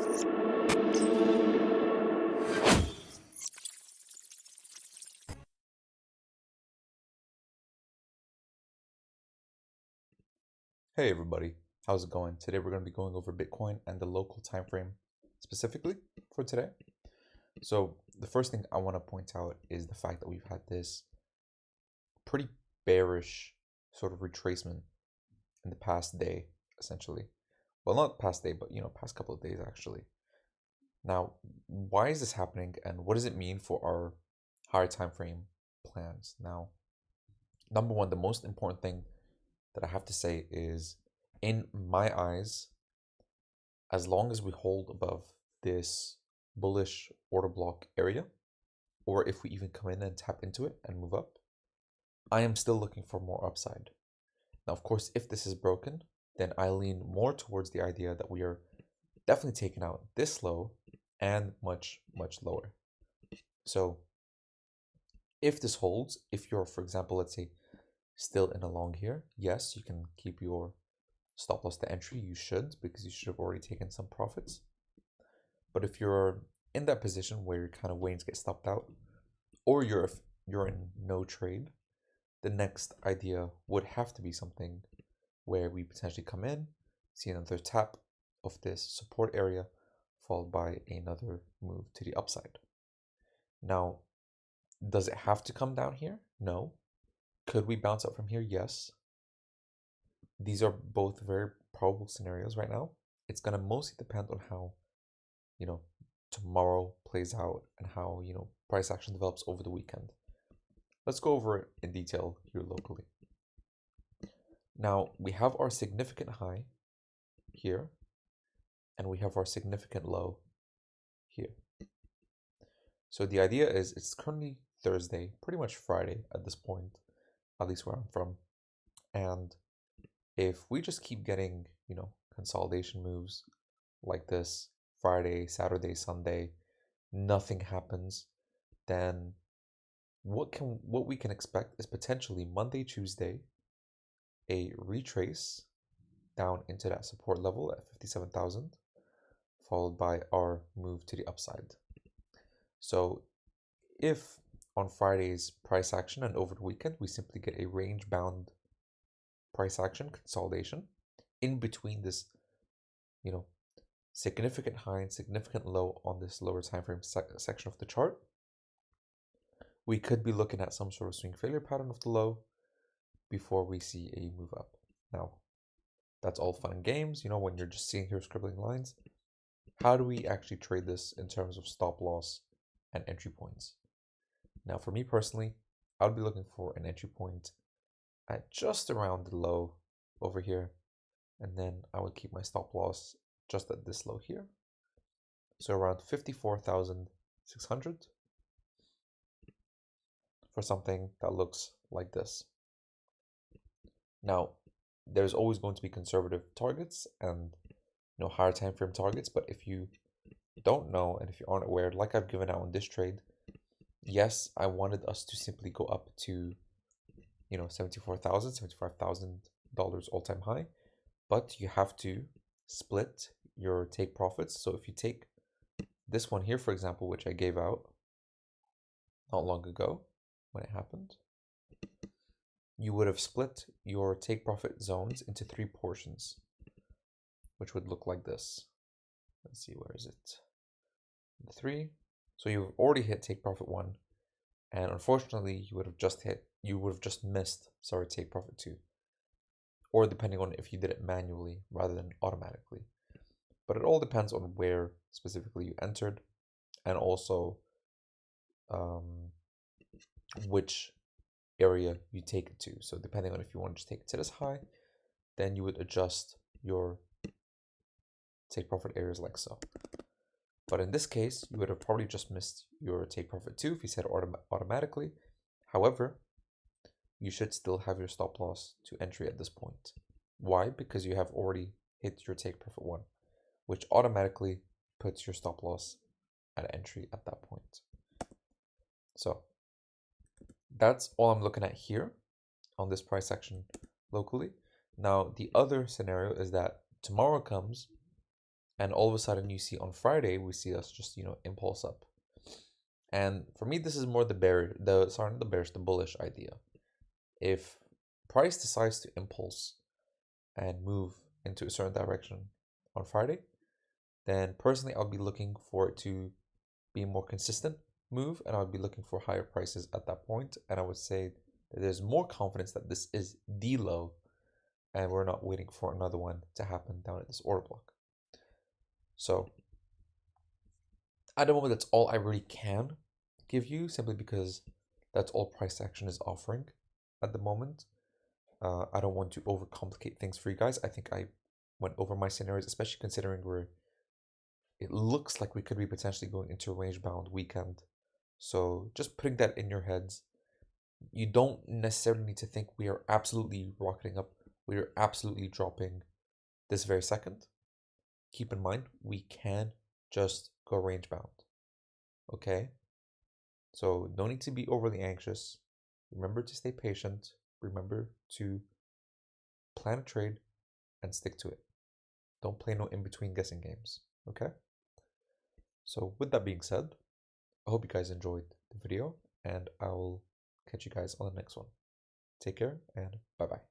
Hey everybody, how's it going? Today we're going to be going over Bitcoin and the local time frame specifically for today. So the first thing I want to point out is the fact that we've had this pretty bearish sort of retracement in the past day, essentially. Well, not past day, but past couple of days actually. Now, why is this happening and what does it mean for our higher time frame plans? Now, number one, the most important thing that I have to say is, in my eyes, as long as we hold above this bullish order block area, or if we even come in and tap into it and move up, I am still looking for more upside. Now, of course, if this is broken, then I lean more towards the idea that we are definitely taking out this low and much, much lower. So if this holds, if you're, for example, let's say still in a long here, yes, you can keep your stop loss to entry. You should, because you should have already taken some profits. But if you're in that position where you're kind of waiting to get stopped out, or you're in no trade, the next idea would have to be something where we potentially come in, see another tap of this support area, followed by another move to the upside. Now, does it have to come down here? No. Could we bounce up from here? Yes. These are both very probable scenarios right now. It's going to mostly depend on how, tomorrow plays out and how, price action develops over the weekend. Let's go over it in detail here locally. Now, we have our significant high here, and we have our significant low here. So the idea is it's currently Thursday, pretty much Friday at this point, at least where I'm from. And if we just keep getting, consolidation moves like this, Friday, Saturday, Sunday, nothing happens, then what we can expect is potentially Monday, Tuesday, a retrace down into that support level at 57,000, followed by our move to the upside. So if on Friday's price action and over the weekend, we simply get a range bound price action consolidation in between this, significant high and significant low on this lower time frame section of the chart, we could be looking at some sort of swing failure pattern of the low before we see a move up. Now, that's all fun and games, when you're just sitting here scribbling lines. How do we actually trade this in terms of stop loss and entry points? Now, for me personally, I would be looking for an entry point at just around the low over here, and then I would keep my stop loss just at this low here, so around 54,600 for something that looks like this. Now, there's always going to be conservative targets and higher time frame targets, but if you don't know and if you aren't aware, like I've given out on this trade, yes, I wanted us to simply go up to $74,000, $75,000 all-time high, but you have to split your take profits. So if you take this one here, for example, which I gave out not long ago when it happened, you would have split your take profit zones into 3 portions, which would look like this. Let's see, where is it? The 3. So you've already hit take profit 1, and unfortunately you would have just missed take profit 2, or depending on if you did it manually rather than automatically. But it all depends on where specifically you entered, and also which area you take it to. So depending on if you want to just take it to this high, then you would adjust your take profit areas like so. But in this case, you would have probably just missed your take profit 2 if you set it automatically. However, you should still have your stop loss to entry at this point. Why? Because you have already hit your take profit 1, which automatically puts your stop loss at entry at that point. So that's all I'm looking at here on this price action locally. Now, the other scenario is that tomorrow comes And all of a sudden you see on Friday, we see us just, impulse up. And for me, this is more the bullish idea. If price decides to impulse and move into a certain direction on Friday, then personally I'll be looking for it to be a more consistent move, and I would be looking for higher prices at that point. And I would say that there's more confidence that this is the low, and we're not waiting for another one to happen down at this order block. So at the moment, that's all I really can give you, simply because that's all price action is offering at the moment. I don't want to overcomplicate things for you guys. I think I went over my scenarios, especially considering it looks like we could be potentially going into a range bound weekend. So just putting that in your heads. You don't necessarily need to think we are absolutely rocketing up, we are absolutely dropping this very second. Keep in mind, we can just go range bound. Okay? So no need to be overly anxious. Remember to stay patient. Remember to plan a trade and stick to it. Don't play no in-between guessing games. Okay? So with that being said, I hope you guys enjoyed the video, and I will catch you guys on the next one. Take care, and bye-bye.